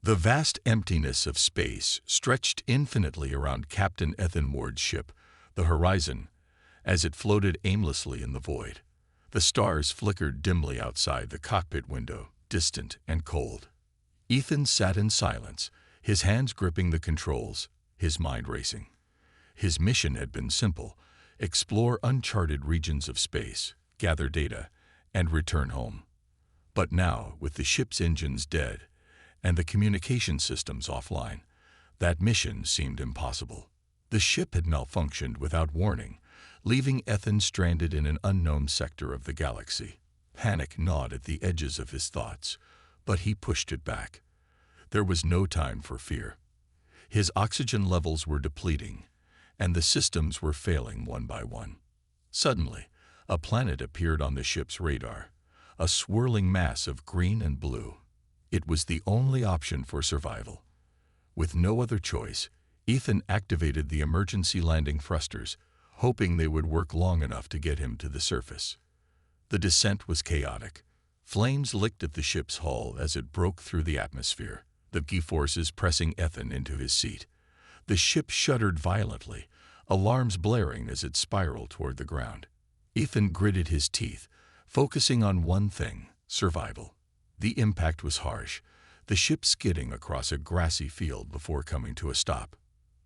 The vast emptiness of space stretched infinitely around Captain Ethan Ward's ship, the Horizon, as it floated aimlessly in the void. The stars flickered dimly outside the cockpit window, distant and cold. Ethan sat in silence, his hands gripping the controls, his mind racing. His mission had been simple: explore uncharted regions of space, gather data, and return home. But now, with the ship's engines dead and the communication systems offline, that mission seemed impossible. The ship had malfunctioned without warning, leaving Ethan stranded in an unknown sector of the galaxy. Panic gnawed at the edges of his thoughts, but he pushed it back. There was no time for fear. His oxygen levels were depleting, and the systems were failing one by one. Suddenly, a planet appeared on the ship's radar, a swirling mass of green and blue. It was the only option for survival. With no other choice, Ethan activated the emergency landing thrusters, hoping they would work long enough to get him to the surface. The descent was chaotic. Flames licked at the ship's hull as it broke through the atmosphere, the G-forces pressing Ethan into his seat. The ship shuddered violently, alarms blaring as it spiraled toward the ground. Ethan gritted his teeth, focusing on one thing: survival. The impact was harsh, the ship skidding across a grassy field before coming to a stop.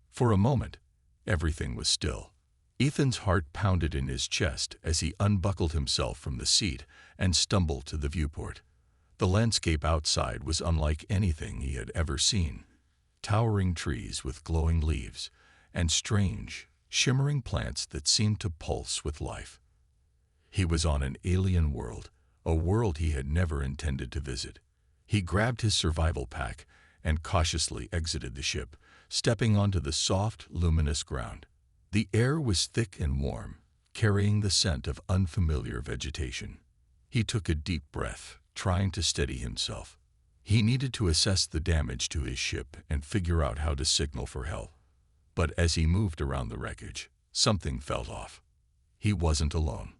For a moment, everything was still. Ethan's heart pounded in his chest as he unbuckled himself from the seat and stumbled to the viewport. The landscape outside was unlike anything he had ever seen. Towering trees with glowing leaves, and strange, shimmering plants that seemed to pulse with life. He was on an alien world, a world he had never intended to visit. He grabbed his survival pack and cautiously exited the ship, stepping onto the soft, luminous ground. The air was thick and warm, carrying the scent of unfamiliar vegetation. He took a deep breath, trying to steady himself. He needed to assess the damage to his ship and figure out how to signal for help. But as he moved around the wreckage, something felt off. He wasn't alone.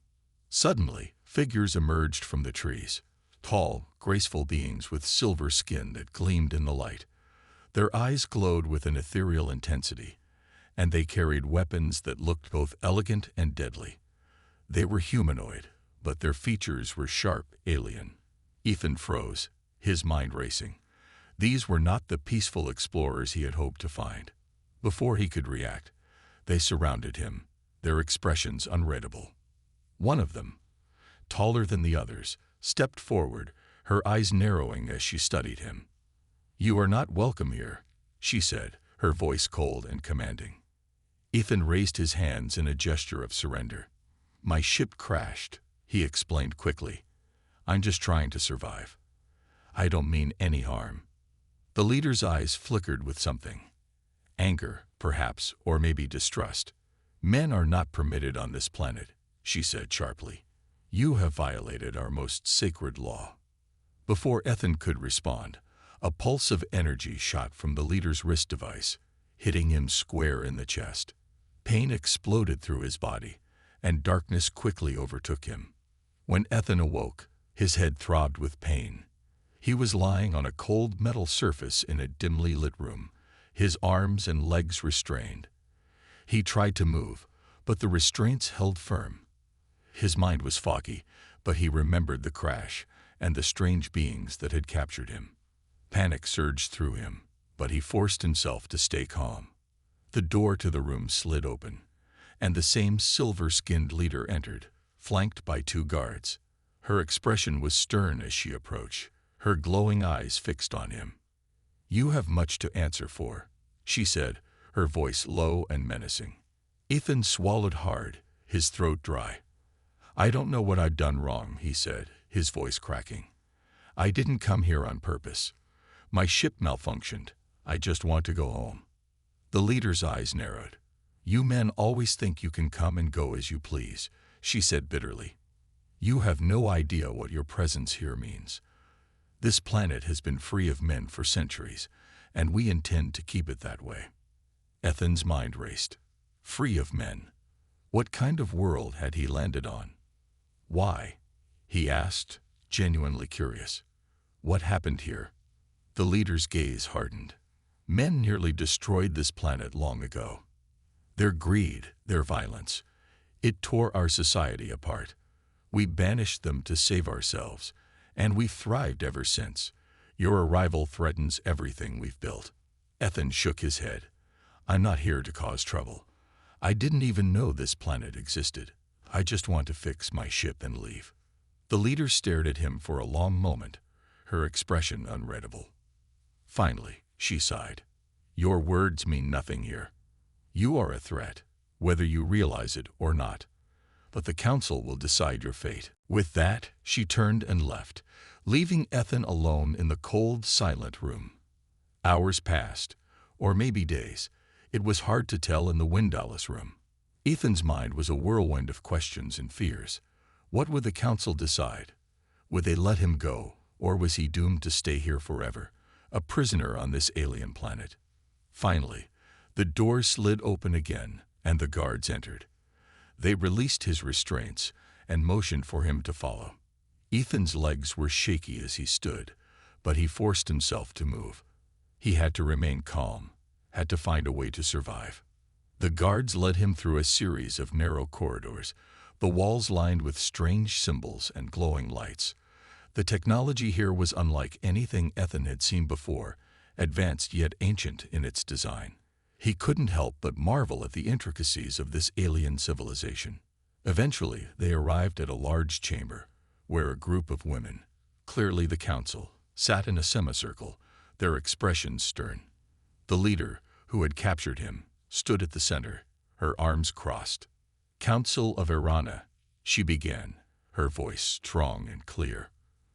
Suddenly, figures emerged from the trees, tall, graceful beings with silver skin that gleamed in the light. Their eyes glowed with an ethereal intensity, and they carried weapons that looked both elegant and deadly. They were humanoid, but their features were sharp, alien. Ethan froze, his mind racing. These were not the peaceful explorers he had hoped to find. Before he could react, they surrounded him, their expressions unreadable. One of them, taller than the others, stepped forward, her eyes narrowing as she studied him. "You are not welcome here," she said, her voice cold and commanding. Ethan raised his hands in a gesture of surrender. "My ship crashed," he explained quickly. "I'm just trying to survive. I don't mean any harm." The leader's eyes flickered with something. Anger, perhaps, or maybe distrust. "Men are not permitted on this planet," she said sharply. "You have violated our most sacred law." Before Ethan could respond, a pulse of energy shot from the leader's wrist device, hitting him square in the chest. Pain exploded through his body, and darkness quickly overtook him. When Ethan awoke, his head throbbed with pain. He was lying on a cold metal surface in a dimly lit room, his arms and legs restrained. He tried to move, but the restraints held firm. His mind was foggy, but he remembered the crash and the strange beings that had captured him. Panic surged through him, but he forced himself to stay calm. The door to the room slid open, and the same silver-skinned leader entered, flanked by two guards. Her expression was stern as she approached, her glowing eyes fixed on him. "You have much to answer for," she said, her voice low and menacing. Ethan swallowed hard, his throat dry. "I don't know what I've done wrong," he said, his voice cracking. "I didn't come here on purpose. My ship malfunctioned. I just want to go home." The leader's eyes narrowed. "You men always think you can come and go as you please," she said bitterly. "You have no idea what your presence here means. This planet has been free of men for centuries, and we intend to keep it that way." Ethan's mind raced. Free of men? What kind of world had he landed on? "Why?" he asked, genuinely curious. "What happened here?" The leader's gaze hardened. Men nearly destroyed this planet long ago. Their greed, their violence, it tore our society apart. We banished them to save ourselves, and we've thrived ever since. Your arrival threatens everything we've built. Ethan shook his head. I'm not here to cause trouble. I didn't even know this planet existed. I just want to fix my ship and leave. The leader stared at him for a long moment, her expression unreadable. Finally, she sighed. Your words mean nothing here. You are a threat, whether you realize it or not. But the council will decide your fate. With that, she turned and left, leaving Ethan alone in the cold, silent room. Hours passed, or maybe days. It was hard to tell in the windowless room. Ethan's mind was a whirlwind of questions and fears. What would the council decide? Would they let him go, or was he doomed to stay here forever, a prisoner on this alien planet? Finally, the door slid open again, and the guards entered. They released his restraints and motioned for him to follow. Ethan's legs were shaky as he stood, but he forced himself to move. He had to remain calm, had to find a way to survive. The guards led him through a series of narrow corridors, the walls lined with strange symbols and glowing lights. The technology here was unlike anything Ethan had seen before, advanced yet ancient in its design. He couldn't help but marvel at the intricacies of this alien civilization. Eventually, they arrived at a large chamber, where a group of women, clearly the council, sat in a semicircle, their expressions stern. The leader, who had captured him, stood at the center, her arms crossed. Council of Irana, she began, her voice strong and clear.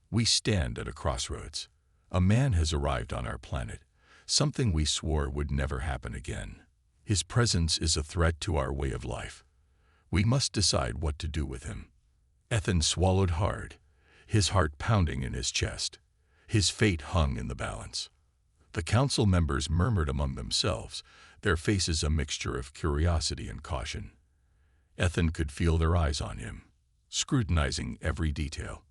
We stand at a crossroads. A man has arrived on our planet, something we swore would never happen again. His presence is a threat to our way of life. We must decide what to do with him. Ethan swallowed hard, his heart pounding in his chest. His fate hung in the balance. The council members murmured among themselves, their faces a mixture of curiosity and caution. Ethan could feel their eyes on him, scrutinizing every detail.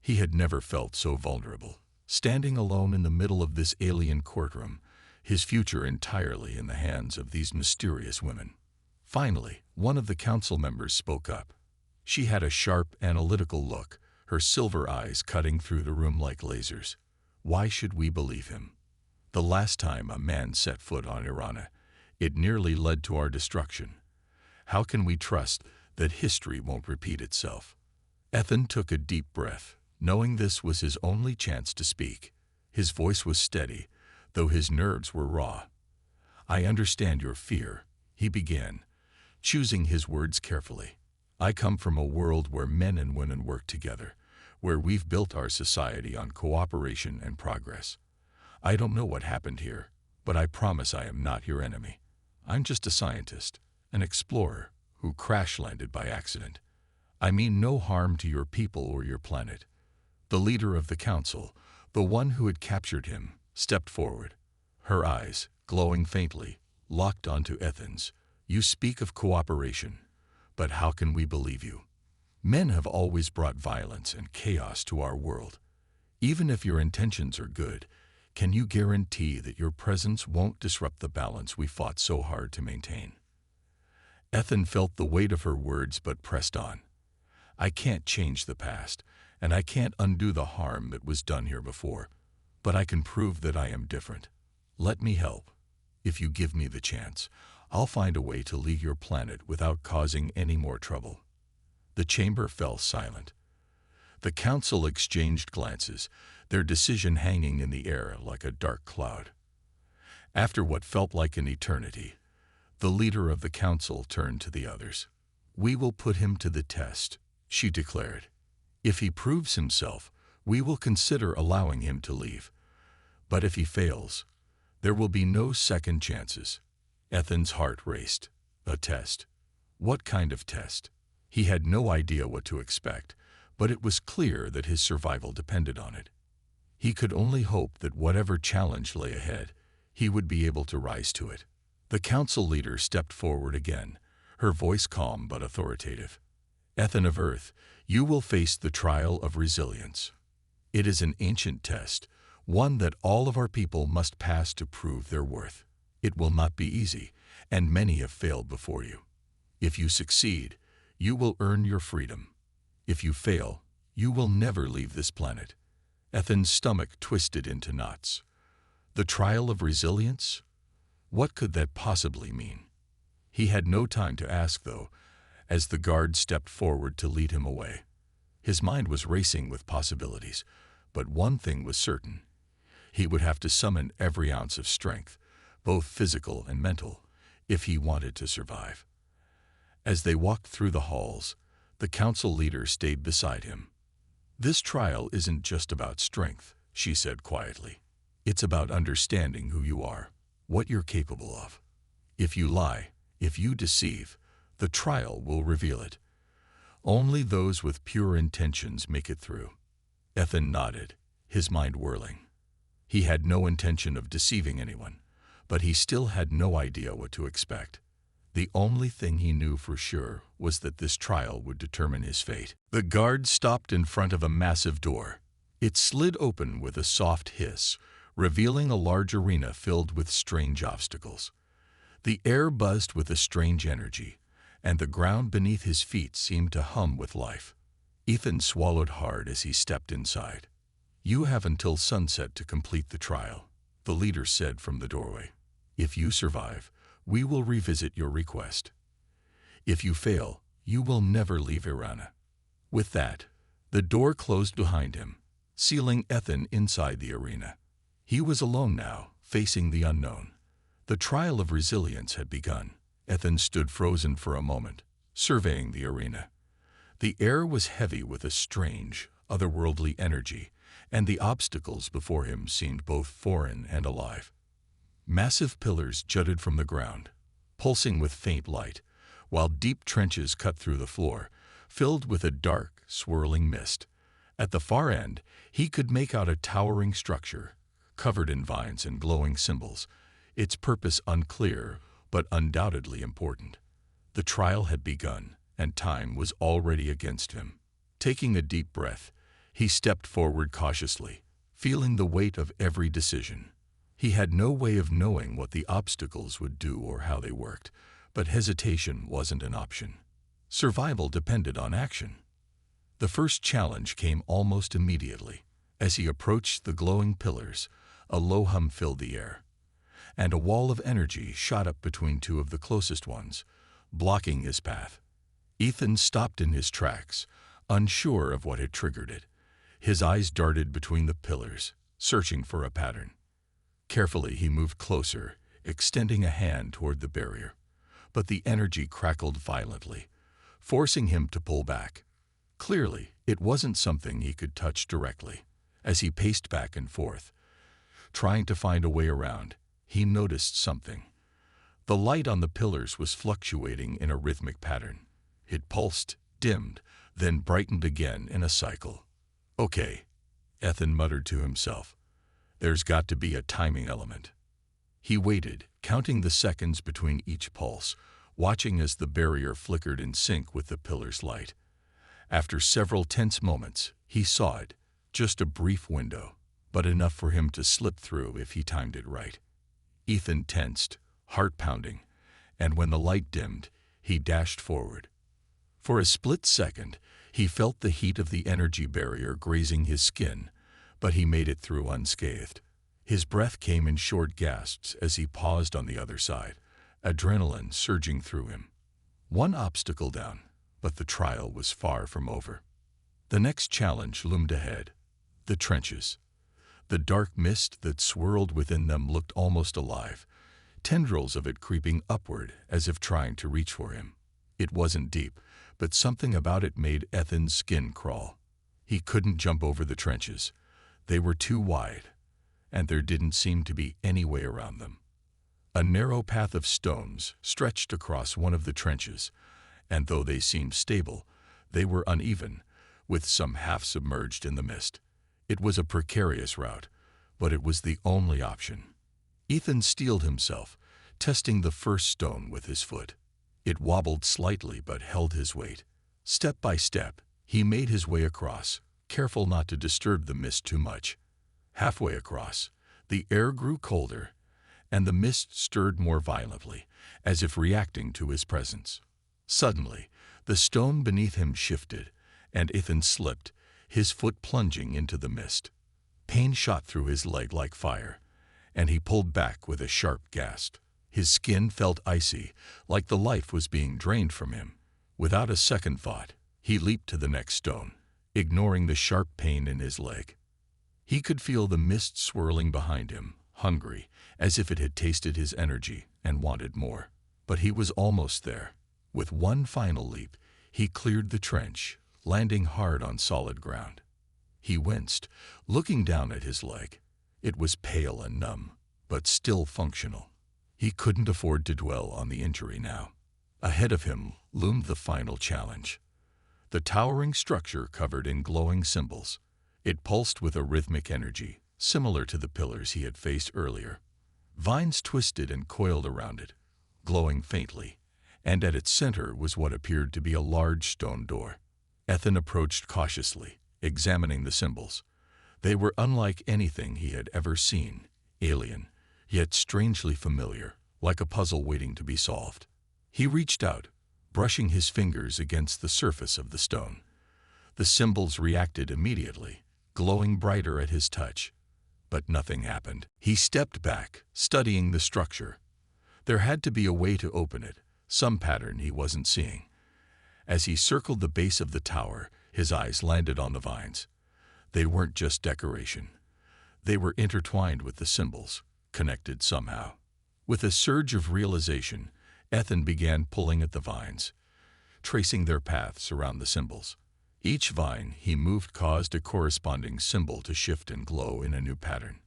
He had never felt so vulnerable, standing alone in the middle of this alien courtroom, his future entirely in the hands of these mysterious women. Finally, one of the council members spoke up. She had a sharp, analytical look, her silver eyes cutting through the room like lasers. Why should we believe him? The last time a man set foot on Irana, it nearly led to our destruction. How can we trust that history won't repeat itself? Ethan took a deep breath, knowing this was his only chance to speak. His voice was steady, though his nerves were raw. I understand your fear, he began, choosing his words carefully. I come from a world where men and women work together, where we've built our society on cooperation and progress. I don't know what happened here, but I promise I am not your enemy. I'm just a scientist, an explorer, who crash-landed by accident. I mean no harm to your people or your planet. The leader of the council, the one who had captured him, stepped forward. Her eyes, glowing faintly, locked onto Ethan's. You speak of cooperation, but how can we believe you? Men have always brought violence and chaos to our world. Even if your intentions are good, can you guarantee that your presence won't disrupt the balance we fought so hard to maintain? Ethan felt the weight of her words but pressed on. I can't change the past, and I can't undo the harm that was done here before, but I can prove that I am different. Let me help. If you give me the chance, I'll find a way to leave your planet without causing any more trouble. The chamber fell silent. The council exchanged glances, their decision hanging in the air like a dark cloud. After what felt like an eternity, the leader of the council turned to the others. We will put him to the test, she declared. If he proves himself, we will consider allowing him to leave. But if he fails, there will be no second chances. Ethan's heart raced. A test. What kind of test? He had no idea what to expect, but it was clear that his survival depended on it. He could only hope that whatever challenge lay ahead, he would be able to rise to it. The council leader stepped forward again, her voice calm but authoritative. Ethan of Earth, you will face the trial of resilience. It is an ancient test, one that all of our people must pass to prove their worth. It will not be easy, and many have failed before you. If you succeed, you will earn your freedom. If you fail, you will never leave this planet." Ethan's stomach twisted into knots. The trial of resilience? What could that possibly mean? He had no time to ask, though, as the guard stepped forward to lead him away. His mind was racing with possibilities, but one thing was certain. He would have to summon every ounce of strength, both physical and mental, if he wanted to survive. As they walked through the halls, the council leader stayed beside him. "This trial isn't just about strength," she said quietly. "It's about understanding who you are, what you're capable of. If you lie, if you deceive, the trial will reveal it. Only those with pure intentions make it through." Ethan nodded, his mind whirling. He had no intention of deceiving anyone, but he still had no idea what to expect. The only thing he knew for sure was that this trial would determine his fate. The guard stopped in front of a massive door. It slid open with a soft hiss, revealing a large arena filled with strange obstacles. The air buzzed with a strange energy, and the ground beneath his feet seemed to hum with life. Ethan swallowed hard as he stepped inside. "You have until sunset to complete the trial," the leader said from the doorway. "If you survive, we will revisit your request. If you fail, you will never leave Irana." With that, the door closed behind him, sealing Ethan inside the arena. He was alone now, facing the unknown. The trial of resilience had begun. Ethan stood frozen for a moment, surveying the arena. The air was heavy with a strange, otherworldly energy, and the obstacles before him seemed both foreign and alive. Massive pillars jutted from the ground, pulsing with faint light, while deep trenches cut through the floor, filled with a dark, swirling mist. At the far end, he could make out a towering structure, covered in vines and glowing symbols, its purpose unclear, but undoubtedly important. The trial had begun, and time was already against him. Taking a deep breath, he stepped forward cautiously, feeling the weight of every decision. He had no way of knowing what the obstacles would do or how they worked, but hesitation wasn't an option. Survival depended on action. The first challenge came almost immediately. As he approached the glowing pillars, a low hum filled the air, and a wall of energy shot up between two of the closest ones, blocking his path. Ethan stopped in his tracks, unsure of what had triggered it. His eyes darted between the pillars, searching for a pattern. Carefully, he moved closer, extending a hand toward the barrier. But the energy crackled violently, forcing him to pull back. Clearly, it wasn't something he could touch directly. As he paced back and forth, trying to find a way around, he noticed something. The light on the pillars was fluctuating in a rhythmic pattern. It pulsed, dimmed, then brightened again in a cycle. "Okay," Ethan muttered to himself. "There's got to be a timing element." He waited, counting the seconds between each pulse, watching as the barrier flickered in sync with the pillar's light. After several tense moments, he saw it, just a brief window, but enough for him to slip through if he timed it right. Ethan tensed, heart pounding, and when the light dimmed, he dashed forward. For a split second, he felt the heat of the energy barrier grazing his skin, but he made it through unscathed. His breath came in short gasps as he paused on the other side, adrenaline surging through him. One obstacle down, but the trial was far from over. The next challenge loomed ahead: the trenches. The dark mist that swirled within them looked almost alive, tendrils of it creeping upward as if trying to reach for him. It wasn't deep, but something about it made Ethan's skin crawl. He couldn't jump over the trenches. They were too wide, and there didn't seem to be any way around them. A narrow path of stones stretched across one of the trenches, and though they seemed stable, they were uneven, with some half submerged in the mist. It was a precarious route, but it was the only option. Ethan steeled himself, testing the first stone with his foot. It wobbled slightly but held his weight. Step by step, he made his way across, careful not to disturb the mist too much. Halfway across, the air grew colder, and the mist stirred more violently, as if reacting to his presence. Suddenly, the stone beneath him shifted, and Ethan slipped, his foot plunging into the mist. Pain shot through his leg like fire, and he pulled back with a sharp gasp. His skin felt icy, like the life was being drained from him. Without a second thought, he leaped to the next stone, ignoring the sharp pain in his leg. He could feel the mist swirling behind him, hungry, as if it had tasted his energy and wanted more. But he was almost there. With one final leap, he cleared the trench, landing hard on solid ground. He winced, looking down at his leg. It was pale and numb, but still functional. He couldn't afford to dwell on the injury now. Ahead of him loomed the final challenge. The towering structure covered in glowing symbols. It pulsed with a rhythmic energy, similar to the pillars he had faced earlier. Vines twisted and coiled around it, glowing faintly, and at its center was what appeared to be a large stone door. Ethan approached cautiously, examining the symbols. They were unlike anything he had ever seen, alien, yet strangely familiar, like a puzzle waiting to be solved. He reached out, brushing his fingers against the surface of the stone. The symbols reacted immediately, glowing brighter at his touch. But nothing happened. He stepped back, studying the structure. There had to be a way to open it, some pattern he wasn't seeing. As he circled the base of the tower, his eyes landed on the vines. They weren't just decoration. They were intertwined with the symbols, connected somehow. With a surge of realization, Ethan began pulling at the vines, tracing their paths around the symbols. Each vine he moved caused a corresponding symbol to shift and glow in a new pattern.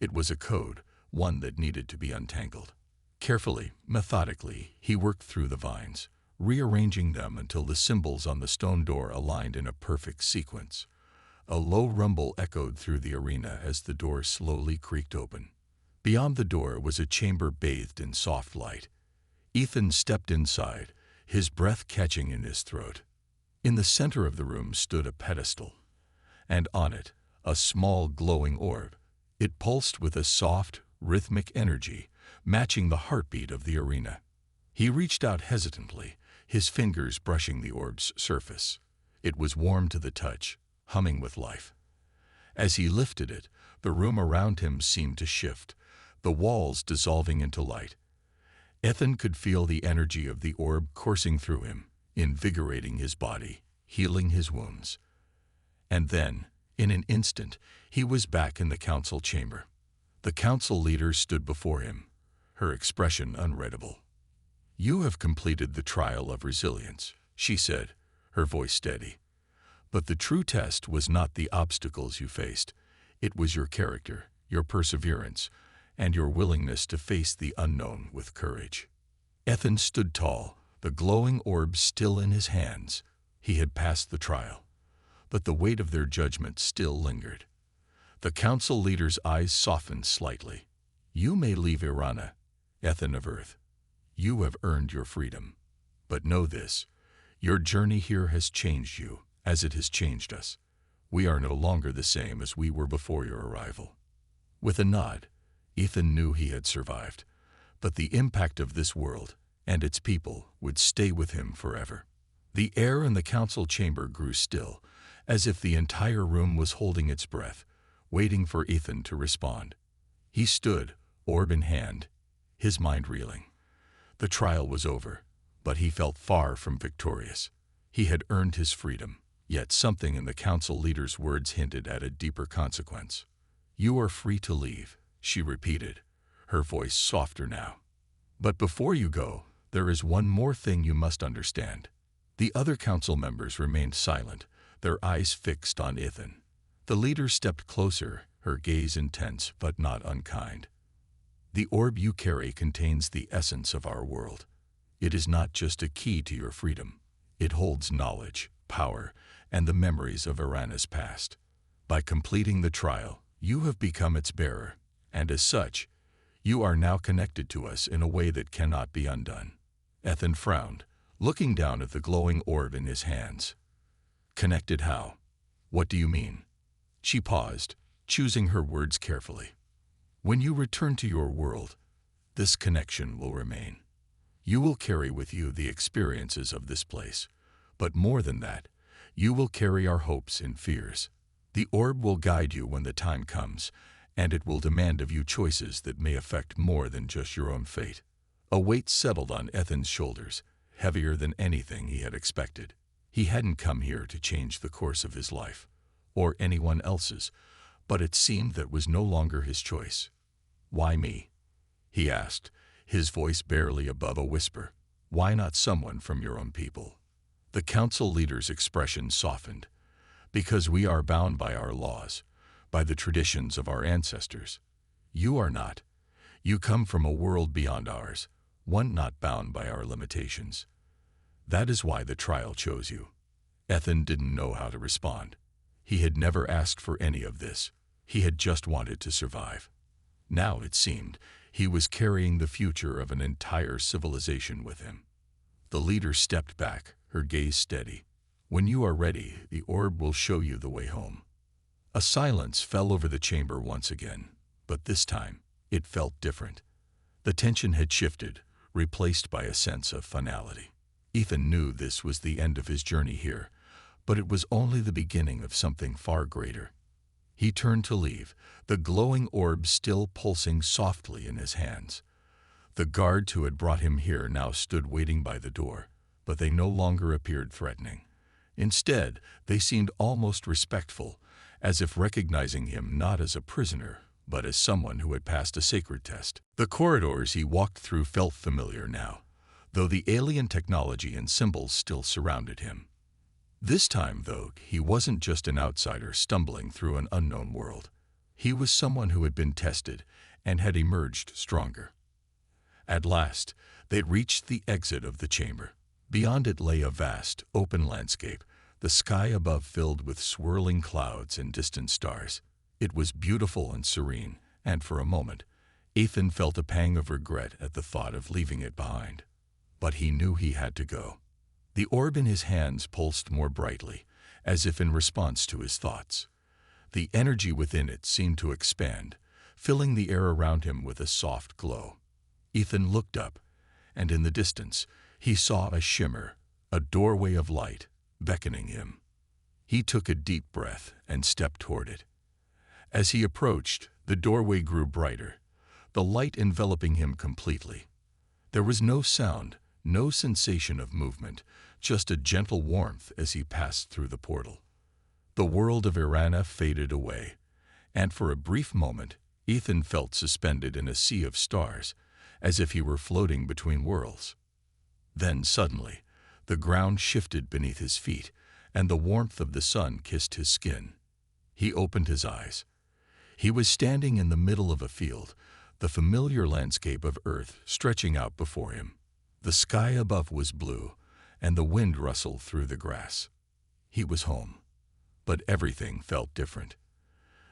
It was a code, one that needed to be untangled. Carefully, methodically, he worked through the vines, rearranging them until the symbols on the stone door aligned in a perfect sequence. A low rumble echoed through the arena as the door slowly creaked open. Beyond the door was a chamber bathed in soft light. Ethan stepped inside, his breath catching in his throat. In the center of the room stood a pedestal, and on it, a small glowing orb. It pulsed with a soft, rhythmic energy, matching the heartbeat of the arena. He reached out hesitantly, his fingers brushing the orb's surface. It was warm to the touch, humming with life. As he lifted it, the room around him seemed to shift, the walls dissolving into light. Ethan could feel the energy of the orb coursing through him, invigorating his body, healing his wounds. And then, in an instant, he was back in the council chamber. The council leader stood before him, her expression unreadable. "You have completed the trial of resilience," she said, her voice steady. "But the true test was not the obstacles you faced. It was your character, your perseverance, and your willingness to face the unknown with courage." Ethan stood tall, the glowing orb still in his hands. He had passed the trial, but the weight of their judgment still lingered. The council leader's eyes softened slightly. "You may leave Irana, Ethan of Earth. You have earned your freedom. But know this, your journey here has changed you, as it has changed us. We are no longer the same as we were before your arrival." With a nod, Ethan knew he had survived, but the impact of this world and its people would stay with him forever. The air in the council chamber grew still, as if the entire room was holding its breath, waiting for Ethan to respond. He stood, orb in hand, his mind reeling. The trial was over, but he felt far from victorious. He had earned his freedom, yet something in the council leader's words hinted at a deeper consequence. "You are free to leave," she repeated, her voice softer now. "But before you go, there is one more thing you must understand." The other council members remained silent, their eyes fixed on Ethan. The leader stepped closer, her gaze intense but not unkind. "The orb you carry contains the essence of our world. It is not just a key to your freedom. It holds knowledge, power, and the memories of Irana's past. By completing the trial, you have become its bearer, and as such, you are now connected to us in a way that cannot be undone." Ethan frowned, looking down at the glowing orb in his hands. "Connected how? What do you mean?" She paused, choosing her words carefully. When you return to your world, this connection will remain. You will carry with you the experiences of this place, but more than that, you will carry our hopes and fears. The orb will guide you when the time comes, and it will demand of you choices that may affect more than just your own fate. A weight settled on Ethan's shoulders, heavier than anything he had expected. He hadn't come here to change the course of his life, or anyone else's, but it seemed that was no longer his choice. "Why me?" he asked, his voice barely above a whisper. "Why not someone from your own people?" The council leader's expression softened. "Because we are bound by our laws, by the traditions of our ancestors. You are not. You come from a world beyond ours, one not bound by our limitations. That is why the trial chose you." Ethan didn't know how to respond. He had never asked for any of this. He had just wanted to survive. Now, it seemed, he was carrying the future of an entire civilization with him. The leader stepped back, her gaze steady. "When you are ready, the orb will show you the way home." A silence fell over the chamber once again, but this time it felt different. The tension had shifted, replaced by a sense of finality. Ethan knew this was the end of his journey here, but it was only the beginning of something far greater. He turned to leave, the glowing orb still pulsing softly in his hands. The guards who had brought him here now stood waiting by the door, but they no longer appeared threatening. Instead, they seemed almost respectful, as if recognizing him not as a prisoner, but as someone who had passed a sacred test. The corridors he walked through felt familiar now, though the alien technology and symbols still surrounded him. This time, though, he wasn't just an outsider stumbling through an unknown world. He was someone who had been tested and had emerged stronger. At last, they reached the exit of the chamber. Beyond it lay a vast, open landscape, the sky above filled with swirling clouds and distant stars. It was beautiful and serene, and for a moment, Ethan felt a pang of regret at the thought of leaving it behind. But he knew he had to go. The orb in his hands pulsed more brightly, as if in response to his thoughts. The energy within it seemed to expand, filling the air around him with a soft glow. Ethan looked up, and in the distance, he saw a shimmer, a doorway of light, beckoning him. He took a deep breath and stepped toward it. As he approached, the doorway grew brighter, the light enveloping him completely. There was no sound, no sensation of movement, just a gentle warmth as he passed through the portal. The world of Irana faded away, and for a brief moment, Ethan felt suspended in a sea of stars, as if he were floating between worlds. Then suddenly, the ground shifted beneath his feet, and the warmth of the sun kissed his skin. He opened his eyes. He was standing in the middle of a field, the familiar landscape of Earth stretching out before him. The sky above was blue, and the wind rustled through the grass. He was home, but everything felt different.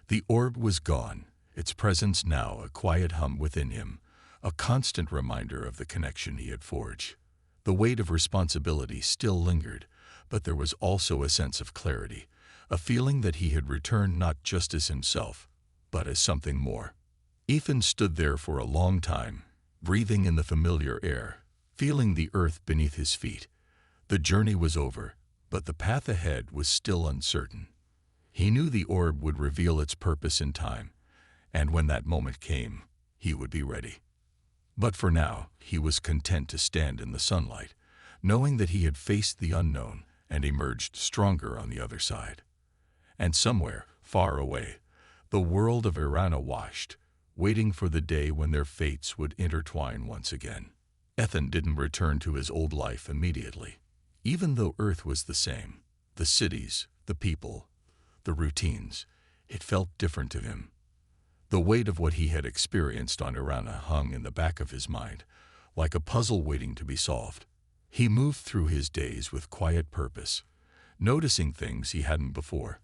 The orb was gone, its presence now a quiet hum within him, a constant reminder of the connection he had forged. The weight of responsibility still lingered, but there was also a sense of clarity, a feeling that he had returned not just as himself, but as something more. Ethan stood there for a long time, breathing in the familiar air, feeling the earth beneath his feet. The journey was over, but the path ahead was still uncertain. He knew the orb would reveal its purpose in time, and when that moment came, he would be ready. But for now, he was content to stand in the sunlight, knowing that he had faced the unknown and emerged stronger on the other side. And somewhere, far away, the world of Irana watched, waiting for the day when their fates would intertwine once again. Ethan didn't return to his old life immediately. Even though Earth was the same, the cities, the people, the routines, it felt different to him. The weight of what he had experienced on Irana hung in the back of his mind, like a puzzle waiting to be solved. He moved through his days with quiet purpose, noticing things he hadn't before.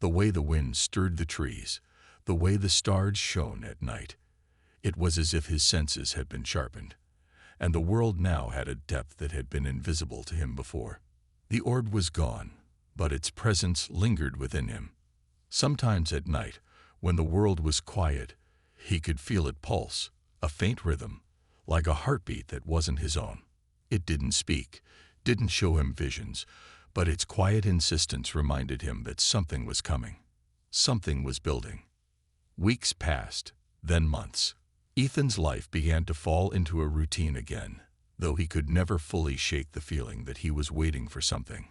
The way the wind stirred the trees, the way the stars shone at night. It was as if his senses had been sharpened, and the world now had a depth that had been invisible to him before. The orb was gone, but its presence lingered within him. Sometimes at night, When the world was quiet, he could feel it pulse, a faint rhythm, like a heartbeat that wasn't his own. It didn't speak, didn't show him visions, but its quiet insistence reminded him that something was coming. Something was building. Weeks passed, then months. Ethan's life began to fall into a routine again, though he could never fully shake the feeling that he was waiting for something.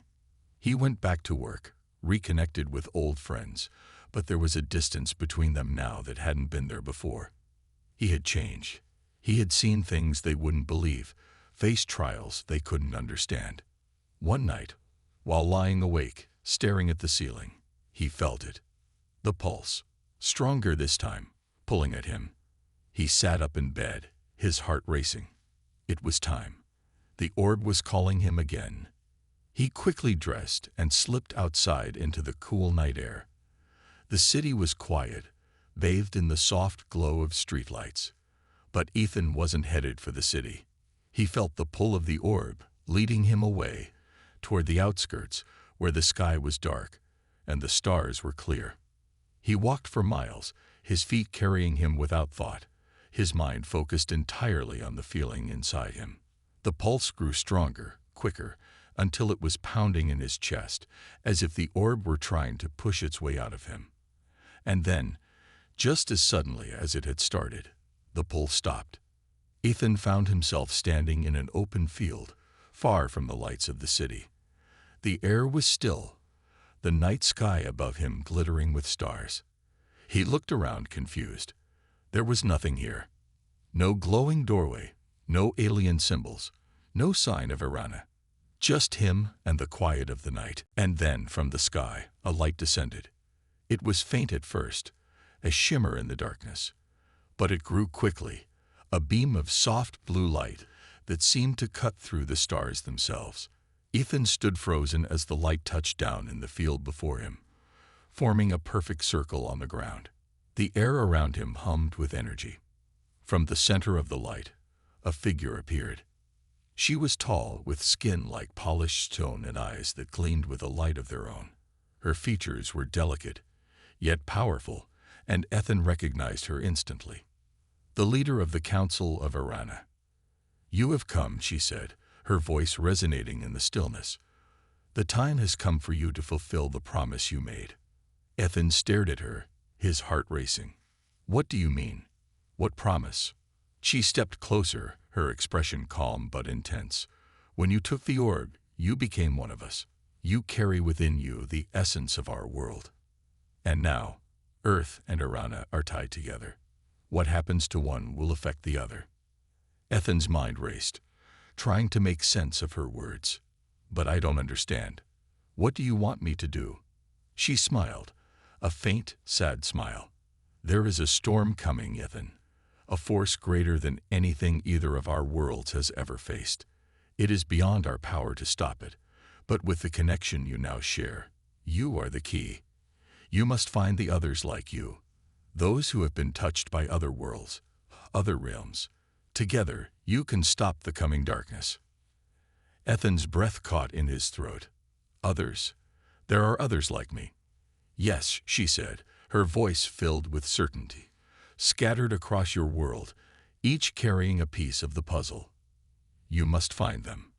He went back to work, reconnected with old friends, but there was a distance between them now that hadn't been there before. He had changed. He had seen things they wouldn't believe, faced trials they couldn't understand. One night, while lying awake, staring at the ceiling, he felt it. The pulse, stronger this time, pulling at him. He sat up in bed, his heart racing. It was time. The orb was calling him again. He quickly dressed and slipped outside into the cool night air. The city was quiet, bathed in the soft glow of streetlights. But Ethan wasn't headed for the city. He felt the pull of the orb, leading him away, toward the outskirts, where the sky was dark and the stars were clear. He walked for miles, his feet carrying him without thought, his mind focused entirely on the feeling inside him. The pulse grew stronger, quicker, until it was pounding in his chest, as if the orb were trying to push its way out of him. And then, just as suddenly as it had started, the pull stopped. Ethan found himself standing in an open field, far from the lights of the city. The air was still, the night sky above him glittering with stars. He looked around confused. There was nothing here. No glowing doorway, no alien symbols, no sign of Irana. Just him and the quiet of the night. And then, from the sky, a light descended. It was faint at first, a shimmer in the darkness. But it grew quickly, a beam of soft blue light that seemed to cut through the stars themselves. Ethan stood frozen as the light touched down in the field before him, forming a perfect circle on the ground. The air around him hummed with energy. From the center of the light, a figure appeared. She was tall, with skin like polished stone and eyes that gleamed with a light of their own. Her features were delicate, yet powerful, and Ethan recognized her instantly. The leader of the Council of Irana. "You have come," she said, her voice resonating in the stillness. "The time has come for you to fulfill the promise you made." Ethan stared at her, his heart racing. "What do you mean? What promise?" She stepped closer, her expression calm but intense. "When you took the orb, you became one of us. You carry within you the essence of our world. And now, Earth and Irana are tied together. What happens to one will affect the other." Ethan's mind raced, trying to make sense of her words. "But I don't understand. What do you want me to do?" She smiled, a faint, sad smile. "There is a storm coming, Ethan. A force greater than anything either of our worlds has ever faced. It is beyond our power to stop it, but with the connection you now share, you are the key. You must find the others like you, those who have been touched by other worlds, other realms. Together, you can stop the coming darkness." Ethan's breath caught in his throat. "Others? There are others like me." "Yes," she said, her voice filled with certainty. "Scattered across your world, each carrying a piece of the puzzle. You must find them.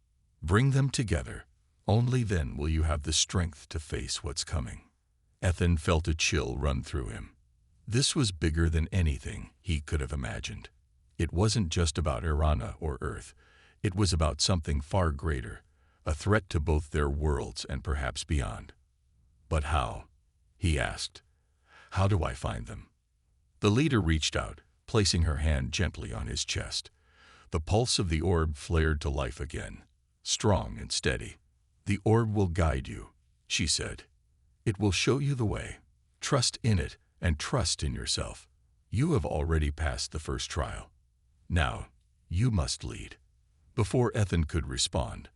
Bring them together. Only then will you have the strength to face what's coming." Ethan felt a chill run through him. This was bigger than anything he could have imagined. It wasn't just about Irana or Earth. It was about something far greater, a threat to both their worlds and perhaps beyond. "But how?" he asked. "How do I find them?" The leader reached out, placing her hand gently on his chest. The pulse of the orb flared to life again, strong and steady. "The orb will guide you," she said. "It will show you the way. Trust in it and trust in yourself. You have already passed the first trial. Now, you must lead." Before Ethan could respond,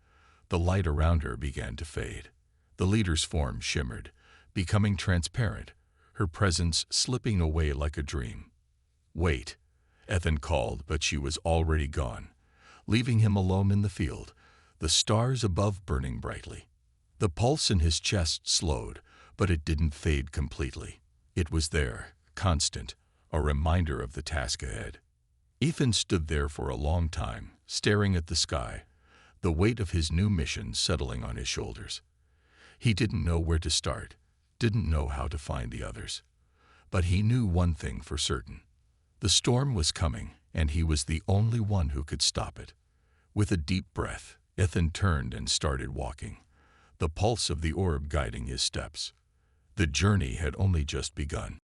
the light around her began to fade. The leader's form shimmered, becoming transparent, her presence slipping away like a dream. "Wait," Ethan called, but she was already gone, leaving him alone in the field, the stars above burning brightly. The pulse in his chest slowed, but it didn't fade completely. It was there, constant, a reminder of the task ahead. Ethan stood there for a long time, staring at the sky, the weight of his new mission settling on his shoulders. He didn't know where to start, didn't know how to find the others. But he knew one thing for certain. The storm was coming, and he was the only one who could stop it. With a deep breath, Ethan turned and started walking, the pulse of the orb guiding his steps. The journey had only just begun.